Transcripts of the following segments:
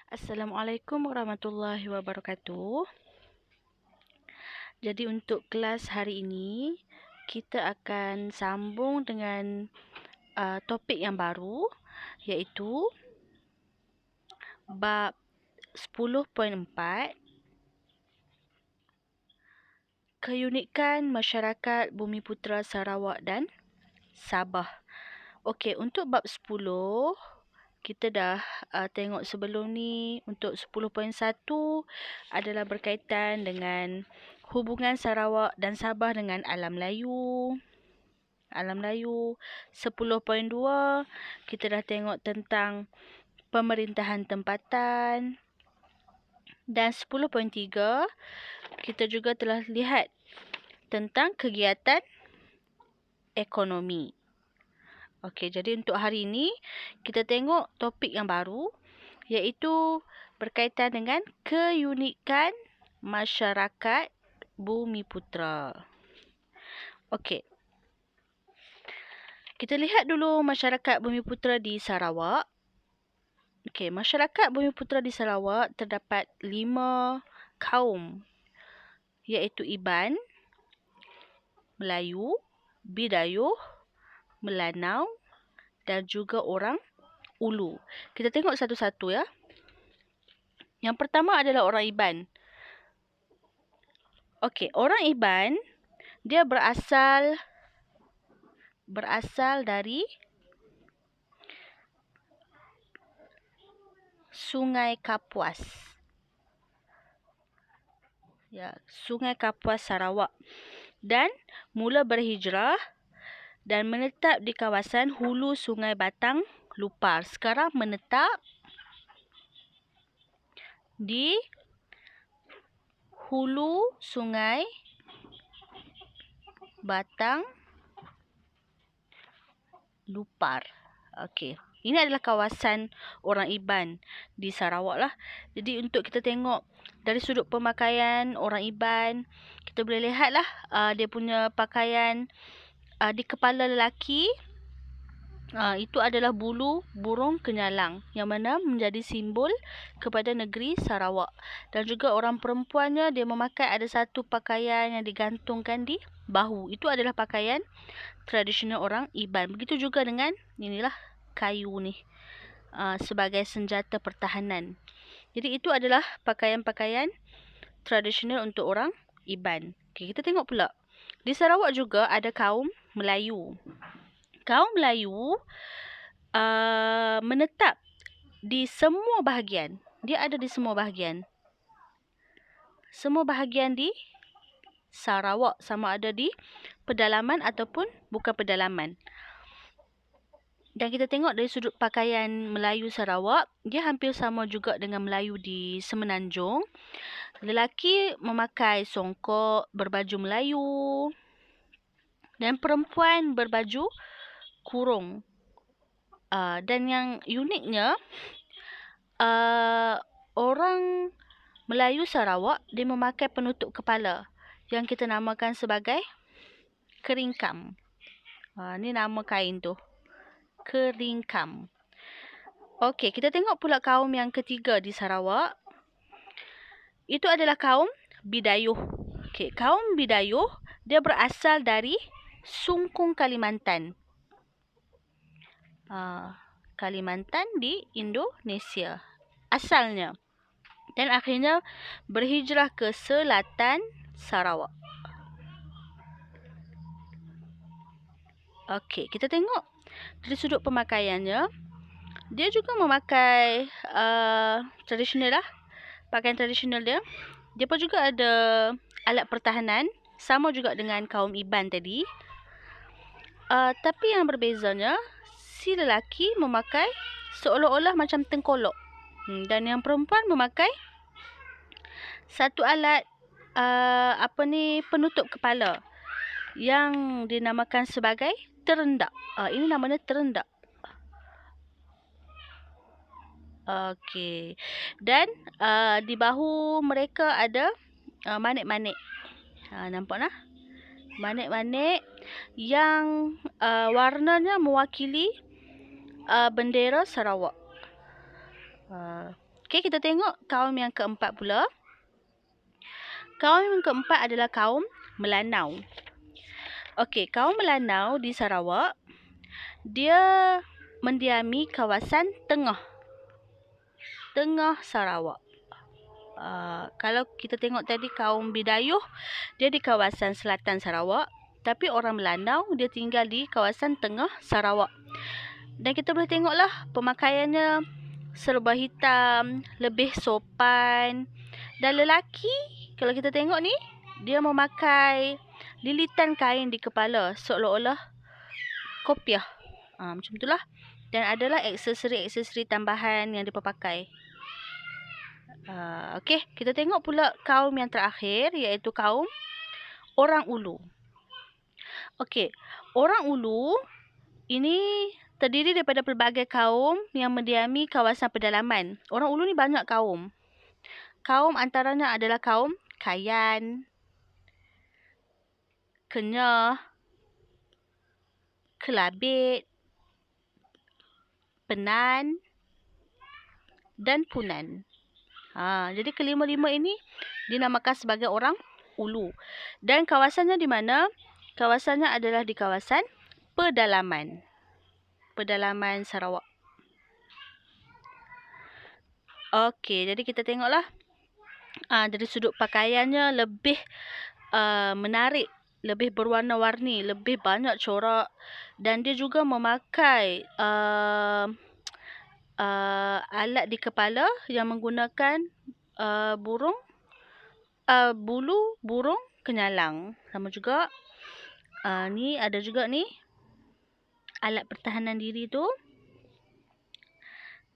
Assalamualaikum warahmatullahi wabarakatuh. Jadi untuk kelas hari ini, kita akan sambung dengan topik yang baru, iaitu bab 10.4, keunikan masyarakat Bumiputera Sarawak dan Sabah. Okey, untuk bab 10, kita dah tengok sebelum ni. Untuk 10.1 adalah berkaitan dengan hubungan Sarawak dan Sabah dengan alam Melayu. 10.2 kita dah tengok tentang pemerintahan tempatan. Dan 10.3 kita juga telah lihat tentang kegiatan ekonomi. Okey, jadi untuk hari ini kita tengok topik yang baru, iaitu berkaitan dengan keunikan masyarakat Bumiputera. Okey. Kita lihat dulu masyarakat Bumiputera di Sarawak. Okey, masyarakat Bumiputera di Sarawak terdapat 5 kaum, iaitu Iban, Melayu, Bidayuh, Melanau dan juga orang Ulu. Kita tengok satu-satu ya. Yang pertama adalah orang Iban. Okey, orang Iban dia berasal dari Sungai Kapuas. Ya, Sungai Kapuas Sarawak. Dan mula berhijrah dan menetap di kawasan hulu Sungai Batang Lupar. Sekarang menetap di hulu Sungai Batang Lupar. Okey. Ini adalah kawasan orang Iban di Sarawak lah. Jadi untuk kita tengok dari sudut pemakaian orang Iban, kita boleh lihatlah dia punya pakaian di kepala lelaki. Itu adalah bulu burung kenyalang yang mana menjadi simbol kepada negeri Sarawak. Dan juga orang perempuannya dia memakai ada satu pakaian yang digantungkan di bahu. Itu adalah pakaian tradisional orang Iban. Begitu juga dengan inilah kayu ni sebagai senjata pertahanan. Jadi itu adalah pakaian-pakaian tradisional untuk orang Iban. Okay, kita tengok pula. Di Sarawak juga ada kaum Melayu. Kaum Melayu menetap di semua bahagian. Dia ada di semua bahagian. Semua bahagian di Sarawak, sama ada di pedalaman ataupun bukan pedalaman. Dan kita tengok dari sudut pakaian Melayu Sarawak, dia hampir sama juga dengan Melayu di Semenanjung. Lelaki memakai songkok berbaju Melayu dan perempuan berbaju kurung. Dan yang uniknya, orang Melayu Sarawak dia memakai penutup kepala yang kita namakan sebagai keringkam. Ni nama kain tu, keringkam. Okey, kita tengok pula kaum yang ketiga di Sarawak. Itu adalah kaum Bidayuh. Okey, kaum Bidayuh dia berasal dari Sungkung, Kalimantan. Kalimantan di Indonesia asalnya. Dan akhirnya berhijrah ke selatan Sarawak. Okey, kita tengok dari sudut pemakaiannya. Dia juga memakai tradisional lah. Pakaian tradisional dia. Dia pun juga ada alat pertahanan. Sama juga dengan kaum Iban tadi. Tapi yang berbezanya, si lelaki memakai seolah-olah macam tengkolok. Dan yang perempuan memakai satu alat penutup kepala yang dinamakan sebagai terendak. Ini namanya terendak. Okey. Dan di bahu mereka ada manik-manik. Nampak nah? Manik-manik yang warnanya mewakili bendera Sarawak. Okey, kita tengok kaum yang keempat pula. Kaum yang keempat adalah kaum Melanau. Okey, kaum Melanau di Sarawak, dia mendiami kawasan tengah Sarawak. Kalau kita tengok tadi kaum Bidayuh, dia di kawasan selatan Sarawak. Tapi orang Melanau, dia tinggal di kawasan tengah Sarawak. Dan kita boleh tengoklah pemakaiannya serba hitam, lebih sopan. Dan lelaki, kalau kita tengok ni, dia memakai lilitan kain di kepala seolah-olah kopiah. Macam itulah. Dan adalah aksesori-aksesori tambahan yang dipakai. Okey, kita tengok pula kaum yang terakhir, iaitu kaum Orang Ulu. Okey, Orang Ulu ini terdiri daripada pelbagai kaum yang mendiami kawasan pedalaman. Orang Ulu ni banyak kaum. Kaum antaranya adalah kaum Kayan, Kenyah, Kelabit, Penan dan Punan. Jadi kelima-lima ini dinamakan sebagai Orang Ulu. Dan kawasannya di mana? Kawasannya adalah di kawasan pedalaman Sarawak. Okey, jadi kita tengoklah. Dari sudut pakaiannya lebih menarik, lebih berwarna-warni, lebih banyak corak, dan dia juga memakai alat di kepala yang menggunakan bulu burung kenyalang. Sama juga ni ada juga ni alat pertahanan diri tu,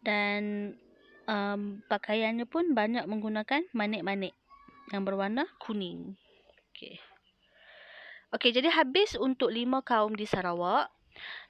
dan pakaiannya pun banyak menggunakan manik-manik yang berwarna kuning. Okey, jadi habis untuk 5 kaum di Sarawak,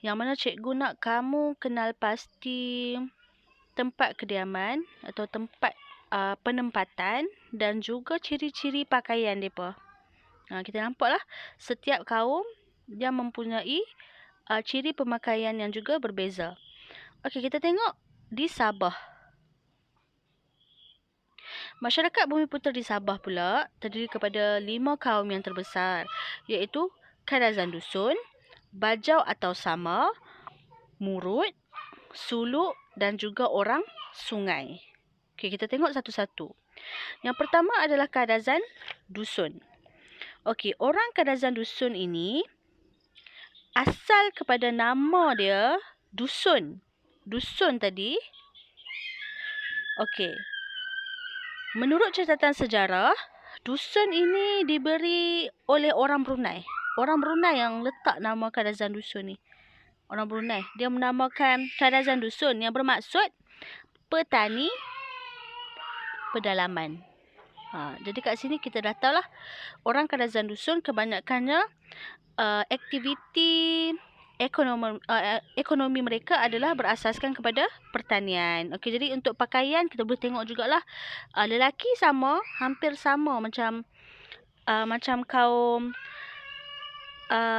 yang mana cikgu nak kamu kenal pasti tempat kediaman atau tempat penempatan dan juga ciri-ciri pakaian mereka. Kita nampaklah setiap kaum dia mempunyai ciri pemakaian yang juga berbeza. Okey, kita tengok di Sabah. Masyarakat Bumiputera di Sabah pula terdiri kepada 5 kaum yang terbesar, iaitu Kadazan Dusun, Bajau atau Sama, Murut, Suluk dan juga Orang Sungai. Okey, kita tengok satu-satu. Yang pertama adalah Kadazan Dusun. Okey, orang Kadazan Dusun ini asal kepada nama dia Dusun. Dusun tadi. Okey. Menurut catatan sejarah, dusun ini diberi oleh orang Brunei. Orang Brunei yang letak nama Kadazan Dusun ni. Orang Brunei. Dia menamakan Kadazan Dusun yang bermaksud petani pedalaman. Jadi kat sini kita dah tahu lah, orang Kadazan Dusun kebanyakannya aktiviti ekonomi mereka adalah berasaskan kepada pertanian. Okey, jadi untuk pakaian kita boleh tengok jugalah lelaki sama, hampir sama macam kaum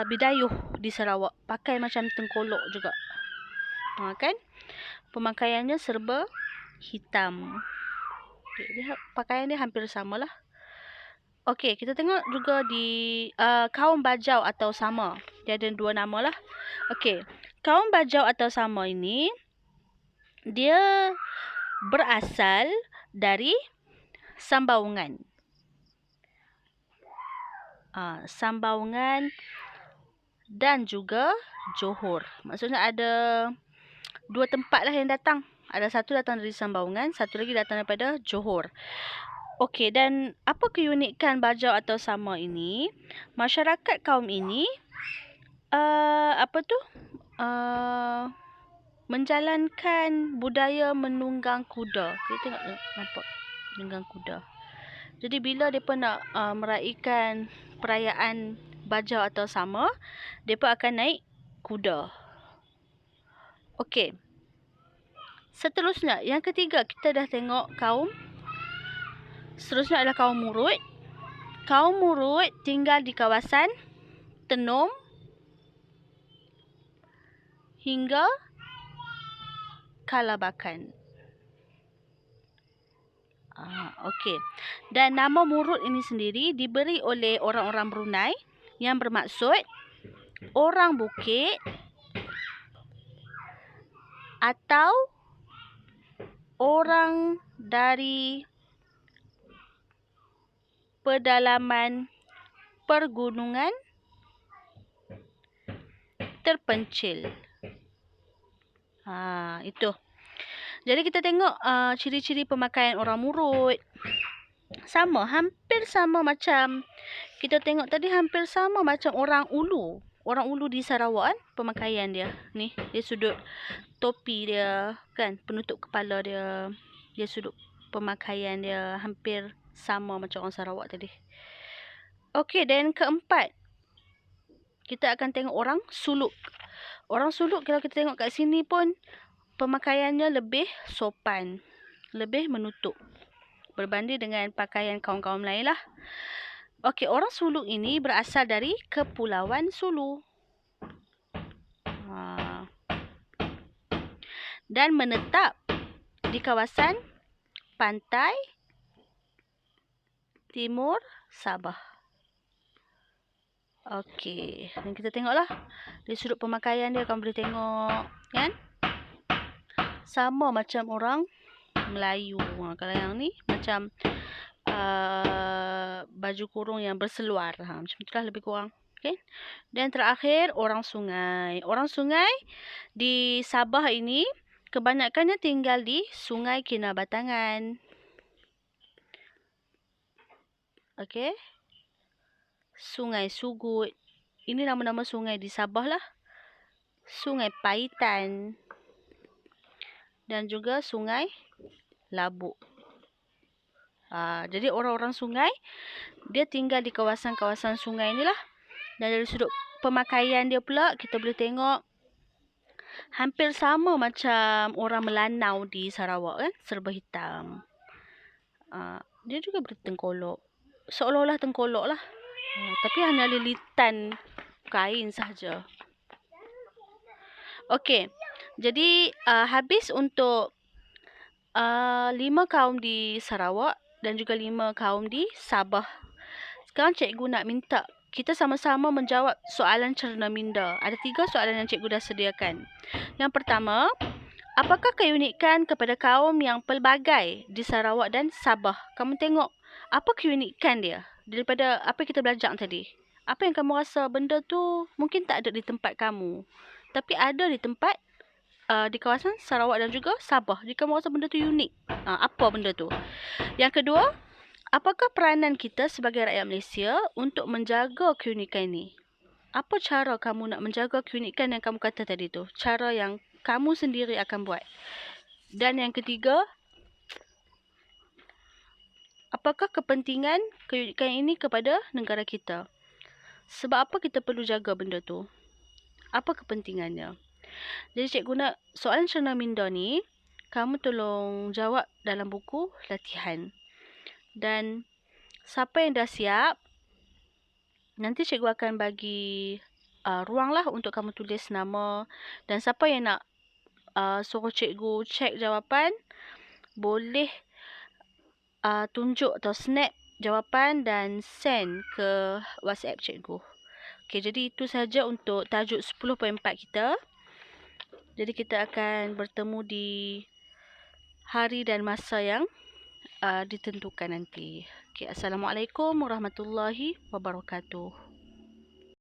Bidayuh di Sarawak, pakai macam tengkolok juga. Kan? Pemakaiannya serba hitam. Pakaian dia hampir samalah. Okey, kita tengok juga di kaum Bajau atau Sama. Dia ada 2 nama lah. Okey, kaum Bajau atau Sama ini, dia berasal dari Sambaungan. Sambaungan dan juga Johor. Maksudnya ada 2 tempat lah yang datang. Ada satu datang dari Sambaungan, satu lagi datang daripada Johor. Okey, dan apa keunikan Bajau atau Sama ini? Masyarakat kaum ini menjalankan budaya menunggang kuda. Kita tengok, nampak menunggang kuda. Jadi bila mereka nak meraihkan perayaan Bajau atau Sama, mereka akan naik kuda. Okey. Seterusnya, yang ketiga kita dah tengok kaum. Seterusnya adalah kaum Murut. Kaum Murut tinggal di kawasan Tenom hingga Kalabakan. Okey. Dan nama Murud ini sendiri diberi oleh orang-orang Brunei yang bermaksud orang bukit atau orang dari pedalaman pergunungan terpencil. Itu. Jadi kita tengok ciri-ciri pemakaian orang Murud. Sama, hampir sama macam kita tengok tadi, hampir sama macam orang Ulu. Orang Ulu di Sarawak kan, pemakaian dia. Ni, dia sudut topi dia kan, penutup kepala dia. Dia sudut pemakaian dia hampir sama macam orang Sarawak tadi. Okey, dan keempat, kita akan tengok orang Suluk. Orang Suluk kalau kita tengok kat sini pun pemakaiannya lebih sopan, lebih menutup berbanding dengan pakaian kaum-kaum lain lah. Okey, orang Suluk ini berasal dari Kepulauan Sulu. Dan menetap di kawasan pantai timur Sabah. Okey, dan kita tengoklah dari sudut pemakaian dia, kamu boleh tengok kan? Sama macam orang Melayu. Kalau yang ni macam baju kurung yang berseluar. Macam itulah lebih kurang. Okay. Dan terakhir, orang sungai. Orang sungai di Sabah ini kebanyakannya tinggal di Sungai Kinabatangan. Okey. Sungai Sugut. Ini nama-nama sungai di Sabah lah. Sungai Paitan. Dan juga Sungai Labuk. Jadi orang-orang sungai, dia tinggal di kawasan-kawasan sungai ni lah. Dan dari sudut pemakaian dia pula, kita boleh tengok hampir sama macam orang Melanau di Sarawak kan, serba hitam. Dia juga bertengkolok. Seolah-olah tengkolok lah. Tapi hanya lilitan kain sahaja. Okey. Jadi habis untuk 5 kaum di Sarawak dan juga 5 kaum di Sabah. Sekarang cikgu nak minta kita sama-sama menjawab soalan cerna minda. Ada 3 soalan yang cikgu dah sediakan. Yang pertama, apakah keunikan kepada kaum yang pelbagai di Sarawak dan Sabah? Kamu tengok apa keunikan dia daripada apa kita belajar tadi? Apa yang kamu rasa benda tu mungkin tak ada di tempat kamu, tapi ada di tempat di kawasan Sarawak dan juga Sabah. Jika kamu rasa benda tu unik, apa benda tu? Yang kedua, apakah peranan kita sebagai rakyat Malaysia untuk menjaga keunikan ini? Apa cara kamu nak menjaga keunikan yang kamu kata tadi tu? Cara yang kamu sendiri akan buat. Dan yang ketiga, apakah kepentingan keunikan ini kepada negara kita? Sebab apa kita perlu jaga benda tu? Apa kepentingannya? Jadi cikgu nak soalan cerna minda ni, kamu tolong jawab dalam buku latihan. Dan siapa yang dah siap, nanti cikgu akan bagi ruang lah untuk kamu tulis nama. Dan siapa yang nak suruh cikgu cek jawapan, boleh tunjuk atau snap jawapan dan send ke WhatsApp cikgu. Okey, jadi itu saja untuk tajuk 10.4 kita. Jadi kita akan bertemu di hari dan masa yang ditentukan nanti. Okay, Assalamualaikum warahmatullahi wabarakatuh.